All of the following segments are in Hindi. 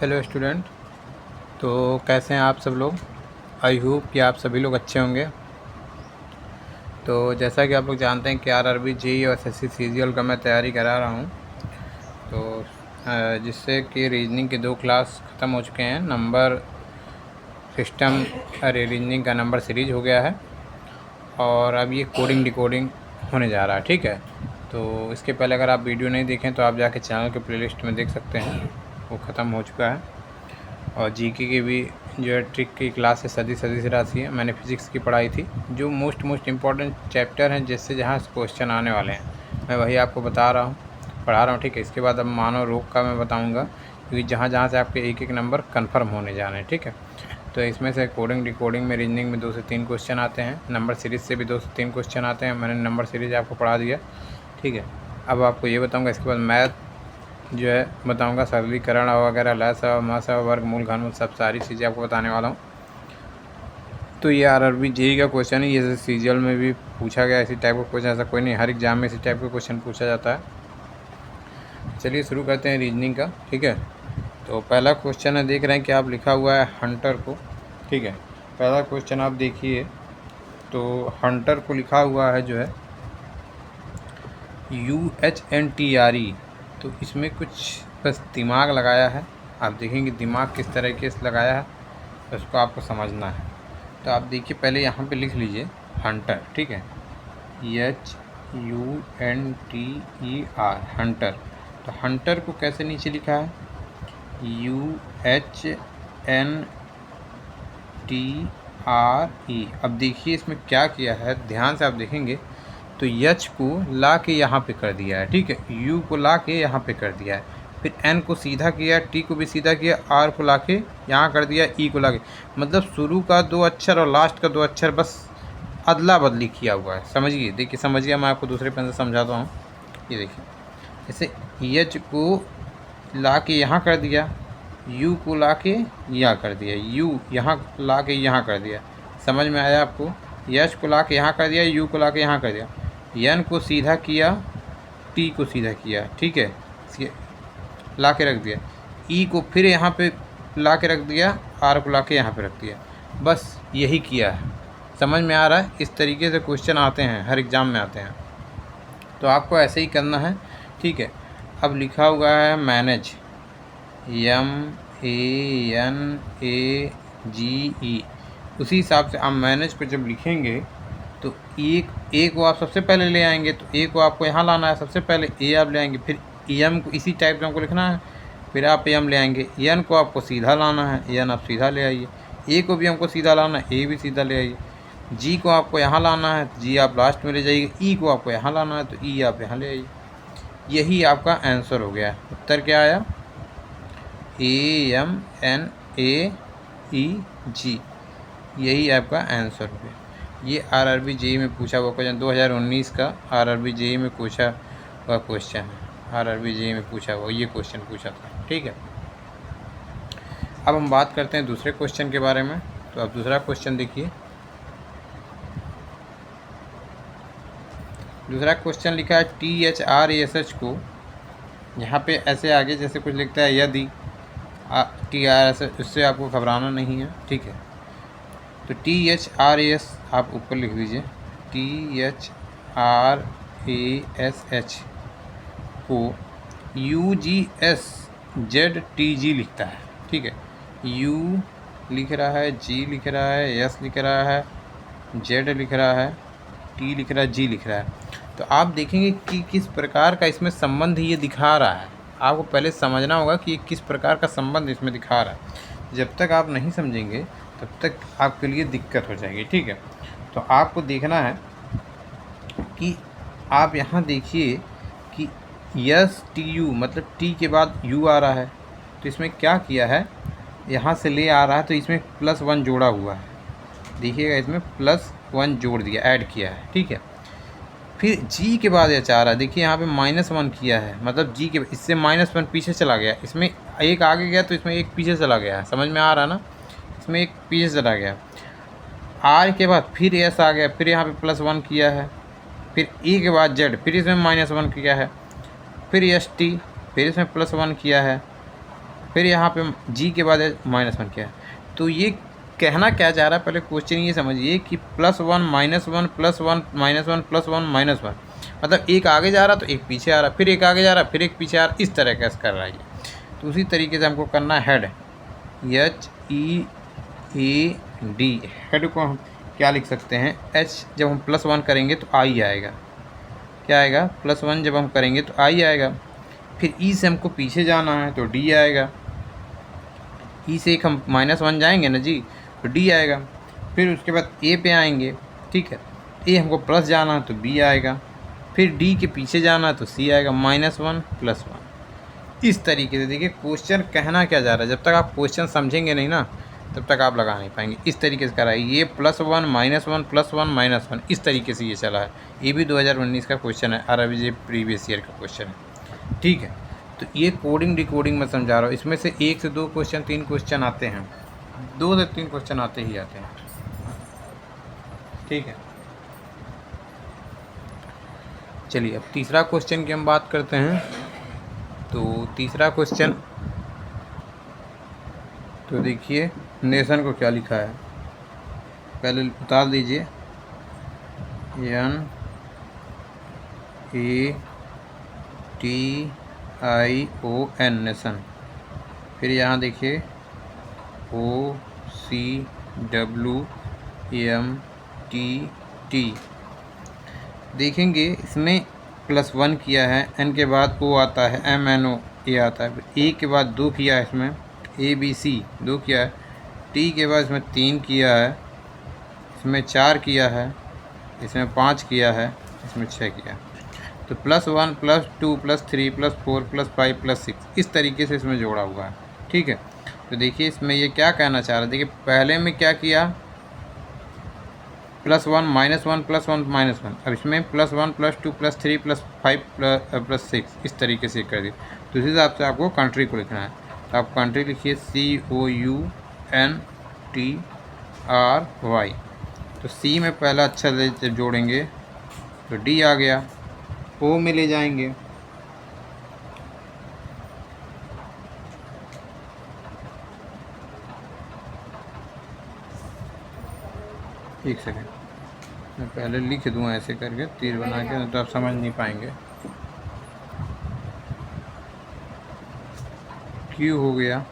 Hello student. तो कैसे हैं आप सब लोग। आई होप कि आप सभी लोग अच्छे होंगे। तो जैसा कि आप लोग जानते हैं कि आरआरबी जेईई और एसएससी सीजीएल का मैं तैयारी करा रहा हूं। तो जिससे कि रीजनिंग के 2 क्लास ख़त्म हो चुके हैं। नंबर सिस्टम रीजनिंग का नंबर सीरीज हो गया है और अब ये कोडिंग डिकोडिंग होने जा रहा है। ठीक है, तो इसके पहले अगर आप वीडियो नहीं देखें तो आप जाके चैनल के प्लेलिस्ट में देख सकते हैं, वो ख़त्म हो चुका है। और जीके की भी जो है ट्रिक की क्लास है, सदी से राशि है। मैंने फिज़िक्स की पढ़ाई थी, जो मोस्ट इम्पॉर्टेंट चैप्टर हैं जिससे जहाँ क्वेश्चन आने वाले हैं मैं वही आपको पढ़ा रहा हूँ। ठीक है, इसके बाद अब मानव रोग का मैं बताऊँगा, क्योंकि जहाँ से आपके एक नंबर कन्फर्म होने जाने हैं। ठीक है, तो इसमें से कोडिंग डिकोडिंग में रीजनिंग में 2 से 3 क्वेश्चन आते हैं। नंबर सीरीज़ से भी 2 से 3 क्वेश्चन आते हैं। मैंने नंबर सीरीज़ आपको पढ़ा दिया। ठीक है, अब आपको ये बताऊँगा, इसके बाद मैथ जो है बताऊंगा, सरलीकरण वगैरह, लसाअ मसाअ वर्गमूल घनमूल सब सारी चीज़ें आपको बताने वाला हूँ। तो ये आरआरबी जेईई का क्वेश्चन है। ये सीजीएल में भी पूछा गया इसी टाइप का क्वेश्चन, ऐसा कोई नहीं, हर एग्जाम में इसी टाइप का क्वेश्चन पूछा जाता है। चलिए शुरू करते हैं रीजनिंग का। ठीक है, तो पहला क्वेश्चन है, देख रहे हैं कि आप लिखा हुआ है हंटर को। ठीक है, पहला क्वेश्चन आप देखिए, तो हंटर को लिखा हुआ है जो है UHNTRE। तो इसमें कुछ बस दिमाग लगाया है। आप देखेंगे दिमाग किस तरीके से लगाया है, उसको आपको समझना है। तो आप देखिए, पहले यहाँ पे लिख लीजिए हंटर। ठीक है, HUNTER हंटर। तो हंटर को कैसे नीचे लिखा है, UHNTRE। अब देखिए इसमें क्या किया है, ध्यान से आप देखेंगे तो यच को ला के यहाँ पे कर दिया है। ठीक है, यू को ला के यहाँ पे कर दिया है, फिर एन को सीधा किया, टी को भी सीधा किया, आर को ला के यहाँ कर दिया, ई को ला के, मतलब शुरू का 2 अक्षर और लास्ट का 2 अक्षर बस अदला बदली किया हुआ है। समझिए, देखिए समझिए, मैं आपको दूसरे पेन से समझाता हूँ। ये देखिए, जैसे यच को ला के यहाँ कर दिया, यू को ला के यहाँ कर दिया, यू यहाँ ला के यहाँ कर दिया। समझ में आया आपको। यच को ला के यहाँ कर दिया, यू को ला के यहाँ कर दिया, एन को सीधा किया, टी को सीधा किया। ठीक है, ला के रख दिया, ई को फिर यहाँ पे ला के रख दिया, आर को ला के यहाँ पे रख दिया। बस यही किया है। समझ में आ रहा है। इस तरीके से क्वेश्चन आते हैं, हर एग्ज़ाम में आते हैं, तो आपको ऐसे ही करना है। ठीक है, अब लिखा हुआ है मैनेज, MANAGE। उसी हिसाब से आप मैनेज को जब लिखेंगे तो एक को आप सबसे पहले ले आएंगे, तो ए को आपको यहाँ लाना है, सबसे पहले ए आप ले आएंगे, फिर एम को इसी टाइप से हमको लिखना है, फिर आप एम ले आएंगे, एन को आपको सीधा लाना है, एन आप सीधा ले आइए, ए को भी हमको सीधा लाना है, ए भी सीधा ले आइए, जी को आपको यहाँ लाना है, तो जी आप लास्ट में ले जाइए, ई को आपको यहाँ लाना है, तो ई आप यहाँ ले आइए। यही आपका आंसर हो गया। उत्तर क्या आया, AMNAEG, यही आपका आंसर हो गया। ये आरआरबी जेईई में पूछा हुआ क्वेश्चन, 2019 का आरआरबी जेईई में पूछा हुआ क्वेश्चन है। आरआरबी जेईई में पूछा हुआ ये क्वेश्चन पूछा था। ठीक है, अब हम बात करते हैं दूसरे क्वेश्चन के बारे में। तो अब दूसरा क्वेश्चन देखिए, दूसरा क्वेश्चन लिखा है THRASH को, यहाँ पे ऐसे आगे जैसे कुछ लिखता है यदि TRS, उससे आपको घबराना नहीं है। ठीक है, तो THRAS आप ऊपर लिख दीजिए, THRASH को UGSZTG लिखता है। ठीक है, U लिख रहा है, G लिख रहा है, S लिख रहा है, Z लिख रहा है, T लिख रहा है, G लिख रहा है। तो आप देखेंगे कि किस प्रकार का इसमें संबंध ये दिखा रहा है। आपको पहले समझना होगा कि ये किस प्रकार का संबंध इसमें दिखा रहा है। जब तक आप नहीं समझेंगे तब तक आपके लिए दिक्कत हो जाएगी। ठीक है, तो आपको देखना है कि आप यहाँ देखिए कि STU मतलब टी के बाद U आ रहा है, तो इसमें क्या किया है, यहाँ से ले आ रहा है, तो इसमें +1 जोड़ा हुआ है। देखिएगा, इसमें +1 जोड़ दिया, ऐड किया है। ठीक है, फिर G के बाद H आ रहा है, देखिए यहाँ पे -1 किया है, मतलब G के इससे -1 पीछे चला गया, इसमें एक आगे गया तो इसमें एक पीछे चला गया है। समझ में आ रहा है ना, इसमें एक पीछे चला गया। R के बाद फिर S आ गया, फिर यहाँ पे +1 किया है, फिर E के बाद Z, फिर इसमें -1 किया है, फिर ST, फिर इसमें +1 किया है, फिर यहाँ पे जी के बाद -1 क्या है। तो ये कहना क्या चाह रहा है, पहले क्वेश्चन ये समझिए कि +1 -1 +1 -1 +1 -1, मतलब एक आगे जा रहा तो एक पीछे आ रहा, फिर एक आगे जा रहा फिर एक पीछे आ रहा, इस तरह कैसे कर रहा है ये। तो उसी तरीके से हमको करना है हेड, HEAD। हेड को हम क्या लिख सकते हैं, H जब हम +1 करेंगे तो I आएगा, क्या आएगा, +1 जब हम करेंगे तो I आएगा। फिर E से हमको पीछे जाना है तो D आएगा, E से एक हम -1 जाएंगे ना जी, तो D आएगा। फिर उसके बाद A पे आएंगे, ठीक है, A हमको प्लस जाना है तो B आएगा, फिर D के पीछे जाना है तो C आएगा, -1 +1। इस तरीके से देखिए क्वेश्चन कहना क्या जा रहा है, जब तक आप क्वेश्चन समझेंगे नहीं ना तब तक आप लगा नहीं पाएंगे। इस तरीके से करा है ये, +1 -1 +1 -1, इस तरीके से ये चला है। ये भी 2019 का क्वेश्चन है, RRBJ प्रीवियस ईयर का क्वेश्चन है, ठीक है। तो ये कोडिंग डिकोडिंग मैं समझा रहा हूँ, इसमें से 1 से 2 क्वेश्चन 3 क्वेश्चन आते हैं, 2 से 3 क्वेश्चन आते ही आते हैं, ठीक है। चलिए अब तीसरा क्वेश्चन की हम बात करते हैं। तो तीसरा क्वेश्चन, तो देखिए नेशन को क्या लिखा है, पहले बता दीजिए, NATION नेशन। फिर यहाँ देखिए OCWMTT। देखेंगे इसमें +1 किया है, N के बाद O आता है, MNO ये आता है, A के बाद 2 किया है, इसमें ABC 2 किया है, T के बाद इसमें 3 किया है, इसमें 4 किया है, इसमें 5 किया है, इसमें 6 किया है। तो +1 +2 +3 +4 +5 +6 इस तरीके से इसमें जोड़ा हुआ है, ठीक है। तो देखिए इसमें ये क्या कहना चाह रहा है, देखिए पहले में क्या किया, +1 -1 +1 -1, अब इसमें +1 +2 +3 +5 +6 इस तरीके से कर दिया। तो इस हिसाब से आपको कंट्री को लिखना है, तो आप कंट्री लिखिए COUNTRY। तो C में पहला अच्छा जब जोड़ेंगे तो D आ गया, O में ले जाएंगे, एक सेकेंड मैं पहले लिख दूँ ऐसे करके तीर बना के, तो आप समझ नहीं पाएंगे। Q हो गया,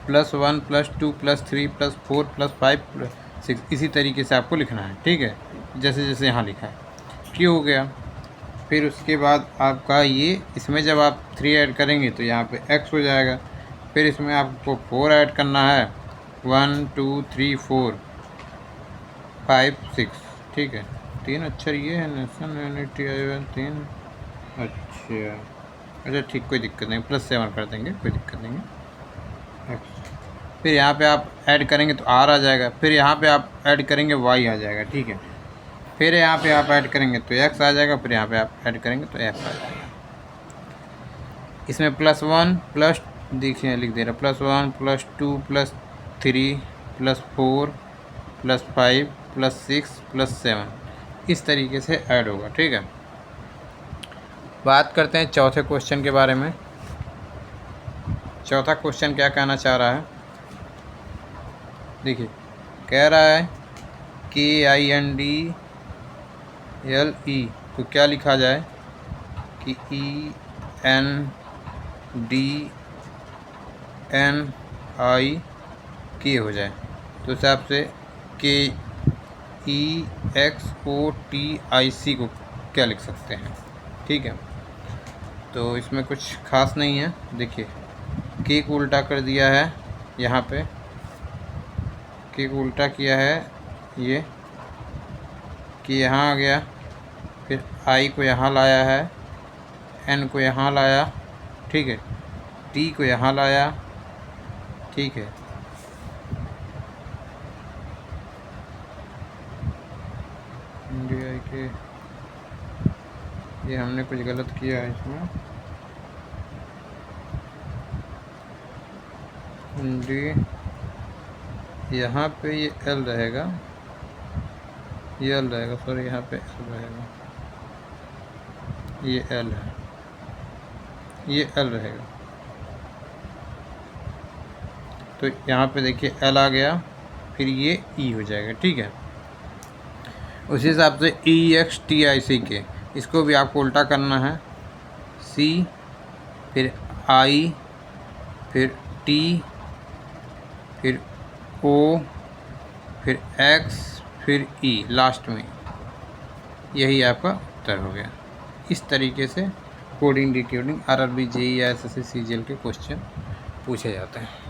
+1 +2 +3 +4 +5 +6 इसी तरीके से आपको लिखना है, ठीक है, जैसे जैसे यहाँ लिखा है। Q हो गया, फिर उसके बाद आपका ये, इसमें जब आप 3 ऐड करेंगे तो यहाँ पे X हो जाएगा। फिर इसमें आपको 4 ऐड करना है, 1 2 3 4 5 6, ठीक है। 3 अक्षर ये है, नेशन 3, अच्छा ठीक, कोई दिक्कत नहीं, +7 कर देंगे, कोई दिक्कत नहीं है। फिर यहाँ पे आप ऐड करेंगे तो R आ जाएगा, फिर यहाँ पे आप ऐड करेंगे Y आ जाएगा, ठीक है। फिर यहाँ पे आप ऐड करेंगे तो X आ जाएगा, फिर यहाँ पे आप ऐड करेंगे तो F आ जाएगा। इसमें +1 देखिए लिख दे रहा, +1 +2 +3 +4 +5 +6 +7 इस तरीके से ऐड होगा, ठीक है। बात करते हैं चौथे क्वेश्चन के बारे में। चौथा क्वेश्चन क्या कहना चाह रहा है, देखिए कह रहा है KINDLE, तो क्या लिखा जाए कि ENDNIK हो जाए। तो इस हिसाब से KEXOTIC को क्या लिख सकते हैं, ठीक है। तो इसमें कुछ खास नहीं है, देखिए K को उल्टा कर दिया है, यहाँ पे K को उल्टा किया है, ये K यहाँ आ गया, फिर I को यहाँ लाया है, N को यहाँ लाया, ठीक है, T को यहाँ लाया, ठीक है, इंडिया के, ये हमने कुछ गलत किया है इसमें, यहाँ पे ये L रहेगा, ये L रहेगा, सॉरी यहाँ पे L रहेगा, ये L है, ये एल रहेगा। तो यहाँ पे देखिए एल आ गया, फिर ये ई हो जाएगा, ठीक है। उसी हिसाब से EXTICK इसको भी आपको उल्टा करना है। C फिर I फिर T फिर O फिर X फिर E लास्ट में, यही आपका उत्तर हो गया। इस तरीके से कोडिंग डिकोडिंग RRB JEE या SSC CGL के क्वेश्चन पूछे जाते हैं।